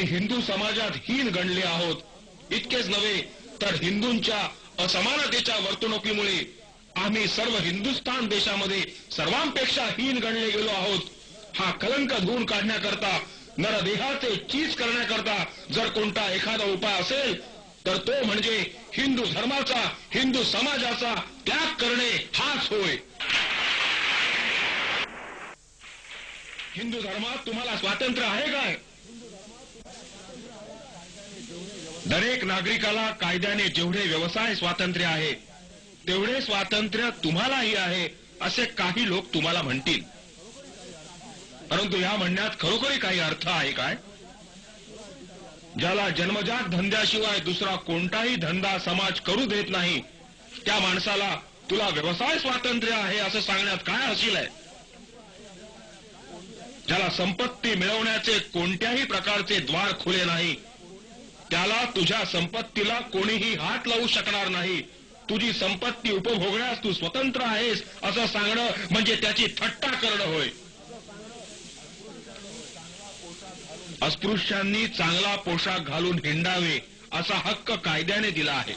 आम्ही हिंदू समाजात हीन गणले आहोत. इतकेच नव्हे तर हिंदूंच्या असमानतेच्या वर्तणुकीमुळे आम्ही सर्व हिंदुस्थान देशामध्ये सर्वांपेक्षा हीन गणले गेलो आहोत. हा कलंक धुवून काढण्याकरता, नरदेहाचे चीज करण्याकरता जर कोणता एखादा उपाय असेल तर तो म्हणजे हिंदू धर्माचा, हिंदू समाजाचा त्याग करणे हाच होय. हिंदू धर्मात तुम्हाला स्वातंत्र्य आहे काय? दरेक नागरिकाला कायद्याने जेवढे व्यवसाय स्वातंत्र्य आहे तेवढे स्वातंत्र्य तुम्हालाही आहे असे काही लोक तुम्हाला म्हणतील. परंतु या म्हणण्यात खरोखरी काही अर्थ आहे काय? ज्याला जन्मजात धंद्याशिवाय दुसरा कोणताही धंदा समाज करू देत नाही त्या माणसाला तुला व्यवसाय स्वातंत्र्य आहे असं सांगण्यात काय हसील आहे? ज्याला संपत्ती मिळवण्याचे कोणत्याही प्रकारचे द्वार खुले नाही त्याला तुझ्या संपत्तीला कोणीही हात लावू शकणार नाही, तुझी संपत्ती उपभोगण्यास तू स्वतंत्र आहेस असं सांगणं म्हणजे त्याची थट्टा करणं होय. अस्पृश्यांनी चांगला पोशाख घालून हिंडावे असा हक्क कायद्याने दिला आहे,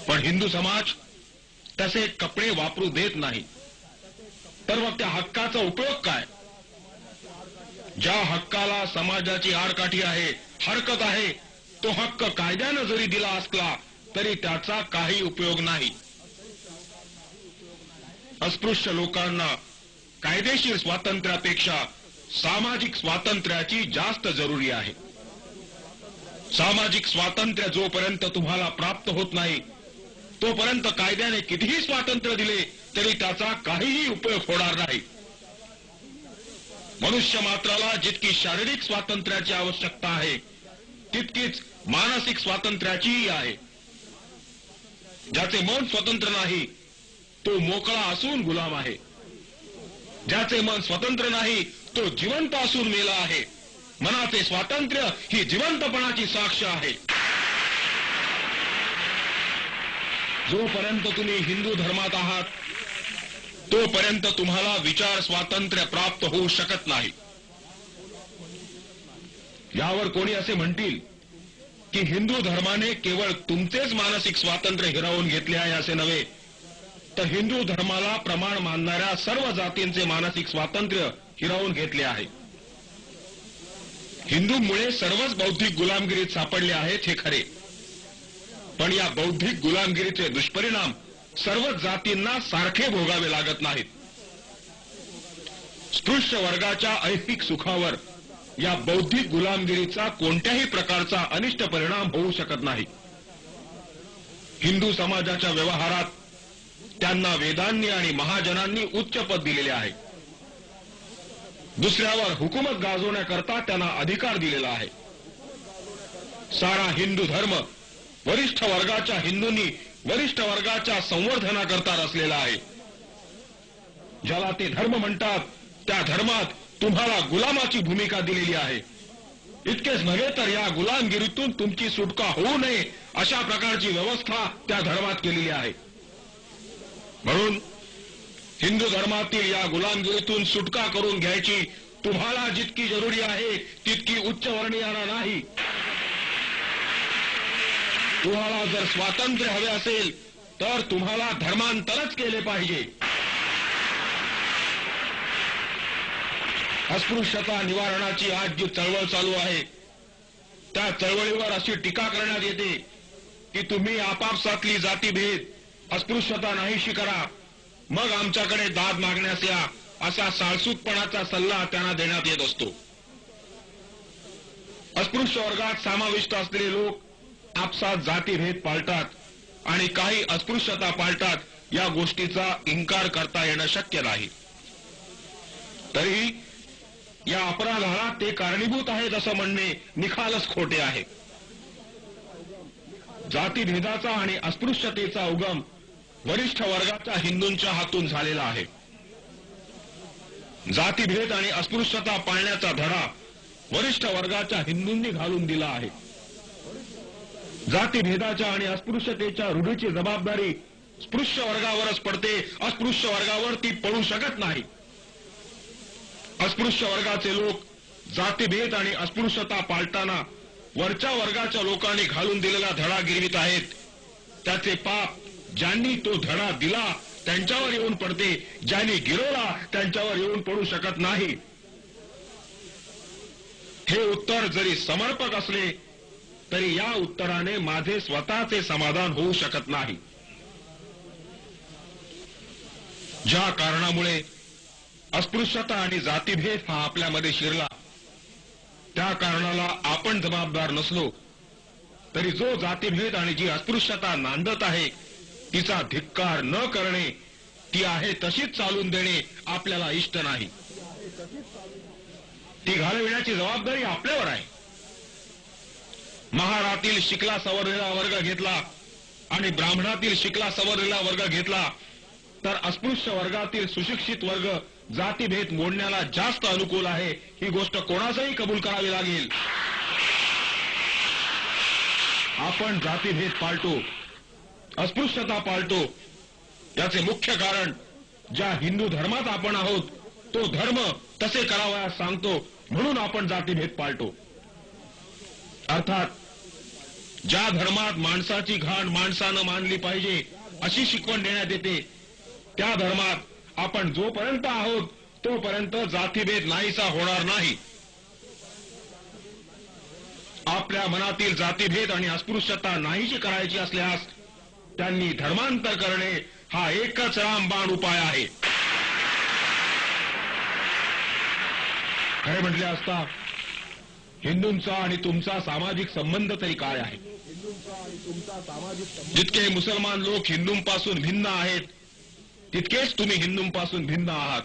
पण हिंदू समाज तसे कपडे वापरू देत नाही. तर मग त्या हक्काचा उपयोग काय? ज्या हक्काला समाजाची आडकाठी आहे, हरकत आहे, तो हक्क कायद्यानं जरी दिला असला तरी त्याचा काही उपयोग नाही. अस्पृश्य लोकांना कायदेशीर स्वातंत्र्यापेक्षा सामाजिक स्वातंत्र्याची जास्त जरुरी आहे. सामाजिक स्वातंत्र्य जोपर्यंत तुम्हाला प्राप्त होत नाही तोपर्यंत कायद्याने कितीही स्वातंत्र्य दिले तरी त्याचा काहीही उपयोग होणार नाही. मनुष्य मात्राला जितकी शारीरिक स्वातंत्र्याची आवश्यकता आहे तितकीच मानसिक स्वातंत्र्याचीही आहे. ज्याचे मन स्वतंत्र नाही तो मोकळा असून गुलाम आहे. ज्याचे मन स्वतंत्र नाही तो जिवंत असून मेला आहे. मनाचे स्वातंत्र्य ही जिवंतपणाची साक्ष आहे. जोपर्यंत तुम्ही हिंदू धर्मात आहात तोपर्यंत तुम्हाला विचार स्वातंत्र्य प्राप्त होऊ शकत नाही. यावर कोणी असे म्हणतील की हिंदू धर्माने केवळ तुमचेच मानसिक स्वातंत्र्य हिरावून घेतले आहे असे नव्हे तर हिंदू धर्माला प्रमाण मानणाऱ्या सर्व जातींचे मानसिक स्वातंत्र्य हिरावून घेतले आहे. हिंदूंमुळे सर्वच बौद्धिक गुलामगिरीत सापडले आहेत हे खरे, पण या बौद्धिक गुलामगिरीचे दुष्परिणाम सर्वच जातींना सारखे भोगावे लागत नाहीत. स्पृश्य वर्गाच्या ऐहिक सुखावर या बौद्धिक गुलामगिरीचा कोणत्याही प्रकारचा अनिष्ट परिणाम होऊ शकत नाही. हिंदू समाजाच्या व्यवहारात त्यांना वेदांनी आणि महाजनांनी उच्च पद दिलेले आहे. दुसऱ्यावर हुकूमत गाजवण्याकरता त्यांना अधिकार दिलेला आहे. सारा हिंदू धर्म वरिष्ठ वर्गाच्या हिंदूंनी वरिष्ठ वर्गाच्या संवर्धनाकरता रचलेला आहे. ज्याला ते धर्म म्हणतात त्या धर्मात तुम्हाला गुलामाची भूमिका दिलेली आहे. इतकेच नव्हे तर या गुलामगिरीतून तुमची सुटका होऊ नये अशा प्रकारची व्यवस्था त्या धर्मात केलेली आहे. म्हणून हिंदू धर्मातील या गुलामगिरीतून सुटका करून घ्यायची तुम्हाला जितकी जरुरी आहे तितकी उच्चवर्णीयांना नाही. तुम्हाला जर स्वातंत्र्य हवे असेल तर तुम्हाला धर्मांतरच केले पाहिजे. अस्पृश्यता निवारणाची आज जी चळवळ चालू आहे त्या चळवळीवर अशी टीका करण्यात येते की तुम्ही आपापसातली जातीभेद, अस्पृश्यता नाहीशी करा, मग आमच्याकडे दाद मागण्यास या, असा साळसूतपणाचा सल्ला त्यांना देण्यात येत असतो. अस्पृश्य वर्गात समाविष्ट असलेले लोक आपसात जातीभेद पाळतात आणि काही अस्पृश्यता पाळतात. या गोष्टीचा इन्कार करता येणं शक्य नाही. तरीही या अपराधाला ते कारणीभूत आहेत असं म्हणणे निखालस खोटे आहे. जातीभेदाचा आणि अस्पृश्यतेचा उगम वरिष्ठ वर्गाच्या हिंदूंच्या हातून झालेला आहे. जातीभेद आणि अस्पृश्यता पाळण्याचा धडा वरिष्ठ वर्गाच्या हिंदूंनी घालून दिला आहे. जातीभेदाच्या आणि अस्पृश्यतेच्या रूढीची जबाबदारी स्पृश्य वर्गावरच पडते. अस्पृश्य वर्गावर ती पडू शकत नाही. अस्पृश्य वर्गाचे लोक जातीभेद आणि अस्पृश्यता पाळताना वरच्या वर्गाच्या लोकांनी घालून दिलेला धडा गिरवित आहेत, त्याचे पाप ज्यांनी तो धडा दिला त्यांच्यावर येऊन पडते, ज्यांनी गिरवला त्यांच्यावर येऊन पडू शकत नाही. हे उत्तर जरी समर्पक असले तरी या उत्तराने माझे स्वतःचे समाधान होऊ शकत नाही. ज्या कारणामुळे अस्पृश्यता आणि जातीभेद हा आपल्यामध्ये शिरला, त्या कारणाला आपण जबाबदार नसलो तरी जो जातीभेद आणि जी अस्पृश्यता नांदत आहे तिचा धिक्कार न करणे, ती आहे तशीच चालून देणे आपल्याला इष्ट नाही. ती घालविण्याची जबाबदारी आपल्यावर आहे. महारातील शिकला सवरलेला वर्ग घेतला आणि ब्राह्मणातील शिकला सवरलेला वर्ग घेतला तर अस्पृश्य वर्गातील सुशिक्षित वर्ग जातीभेद मोडण्याला जास्त अनुकूल आहे, ही गोष्ट कोणासही कबूल करावी लागेल. आपण जातीभेद पाळतो, अस्पृश्यता पाळतो, याचे मुख्य कारण ज्या हिंदू धर्मात आपण आहोत तो धर्म तसे करावयास सांगतो, म्हणून आपण जातीभेद पाळतो. अर्थात ज्या धर्मात माणसाची घाण माणसानं मानली पाहिजे अशी शिकवण देण्यात येते, त्या धर्मात आपण जोपर्यंत आहोत तोपर्यंत जातीभेद नाहीसा होणार नाही. आपल्या मनातील जातीभेद आणि अस्पृश्यता नाहीशी करायची असल्यास त्यांनी धर्मांतर करणे हा एकच रामबाण उपाय आहे. खरे म्हटले असता हिंदूंचा आणि तुमचा सामाजिक संबंध तरी काय आहे? जितके मुसलमान लोक हिंदूंपासून भिन्न आहेत तितकेच तुम्ही हिंदूंपासून भिन्न आहात.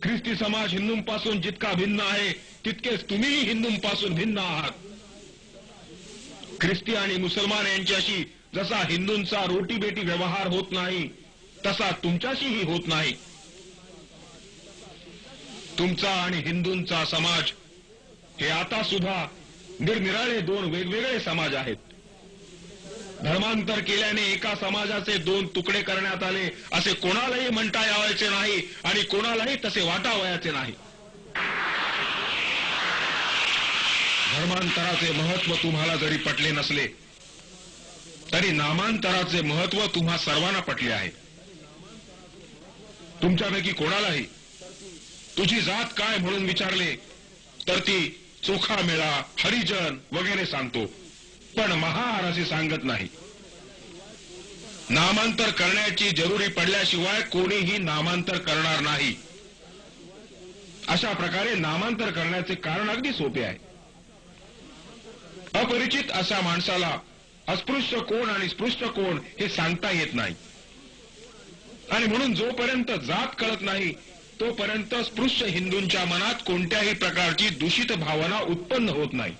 ख्रिस्ती समाज हिंदूंपासून जितका भिन्न आहे तितकेच तुम्हीही हिंदूंपासून भिन्न आहात. ख्रिस्ती आणि मुसलमान यांच्याशी जसा हिंदूंचा रोटीबेटी व्यवहार होत नाही तसा तुमच्याशीही होत नाही. तुमचा आणि हिंदूंचा समाज हे आता सुद्धा निरनिराळे दोन वेगवेगळे समाज आहेत. धर्मांतर केल्याने एका समाजाचे दोन तुकडे करण्यात आले असे कोणालाही म्हणता यावायचे नाही आणि कोणालाही तसे वाटावयाचे नाही. धर्मांतराचे महत्व तुम्हाला जरी पटले नसले तरी नामांतराचे महत्व तुम्हा सर्वांना पटले आहे. तुमच्यापैकी कोणालाही तुझी जात काय म्हणून विचारले तर ती चोखा मेळा, हरिजन वगैरे सांगतो, पण महार असे सांगत नाही. नामांतर करण्याची जरुरी पडल्याशिवाय कोणीही नामांतर करणार नाही. अशा प्रकारे नामांतर करण्याचे कारण अगदी सोपे आहे. अपरिचित अशा माणसाला अस्पृश्य कोण आणि स्पृश्य कोण हे सांगता येत नाही आणि म्हणून जोपर्यंत जात कळत नाही तोपर्यंत स्पृश्य हिंदूंच्या मनात कोणत्याही प्रकारची दूषित भावना उत्पन्न होत नाही.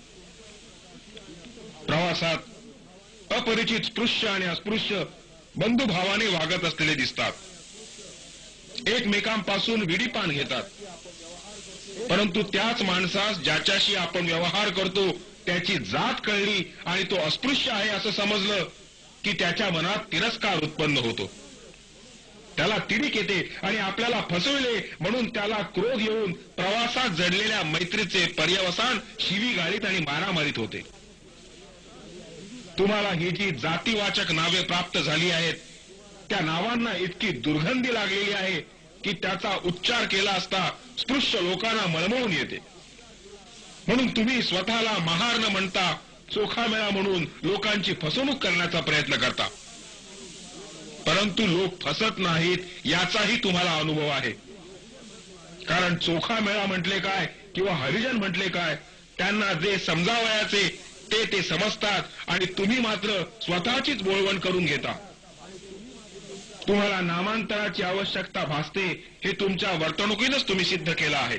प्रवासात अपरिचित स्पृश्य आणि अस्पृश्य बंधुभावाने वागत असलेले दिसतात. एकमेकांपासून विडीपान घेतात, परंतु त्याच माणसास ज्याच्याशी आपण व्यवहार करतो त्याची जात कळली आणि तो अस्पृश्य आहे असं समजलं की त्याच्या मनात तिरस्कार उत्पन्न होतो. त्याला तिडीक येते आणि आपल्याला फसविले म्हणून त्याला क्रोध येऊन प्रवासात जडलेल्या मैत्रीचे पर्यवसान शिवीगाळीत आणि मारामारीत होते. तुम्हाला ही जी जातीवाचक नावे प्राप्त झाली आहेत त्या नावांना इतकी दुर्गंधी लागलेली आहे की त्याचा उच्चार केला असता स्पृश्य लोकांना मळमळून येते. म्हणून तुम्ही स्वतःला महार न म्हणता चोखामेळा म्हणून लोकांची फसवणूक करण्याचा प्रयत्न करता, परंतु लोक फसत नाहीत याचाही तुम्हाला अनुभव आहे. कारण चोखामेळा म्हटले काय किंवा हरिजन म्हटले काय, त्यांना जे समजावयाचे ते समजतात आणि तुम्ही मात्र स्वतःचीच बोळवण करून घेता. तुम्हाला नामांतराची आवश्यकता भासते हे तुमच्या वर्तणुकीनंच तुम्ही सिद्ध केलं आहे.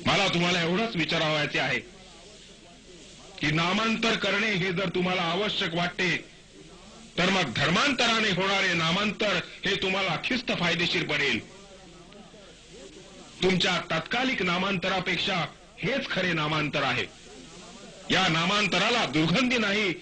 मला तुम्हाला एवढंच विचारावयाचे आहे की नामांतर करणे हे जर तुम्हाला आवश्यक वाटते तर मग धर्मांतराने होणारे नामांतर हे तुम्हाला खिस्त फायदेशीर पडेल. तुमच्या तात्कालिक नामांतरापेक्षा हेच खरे नामांतर आहे. या नामांतराला दुर्गंधी नाही,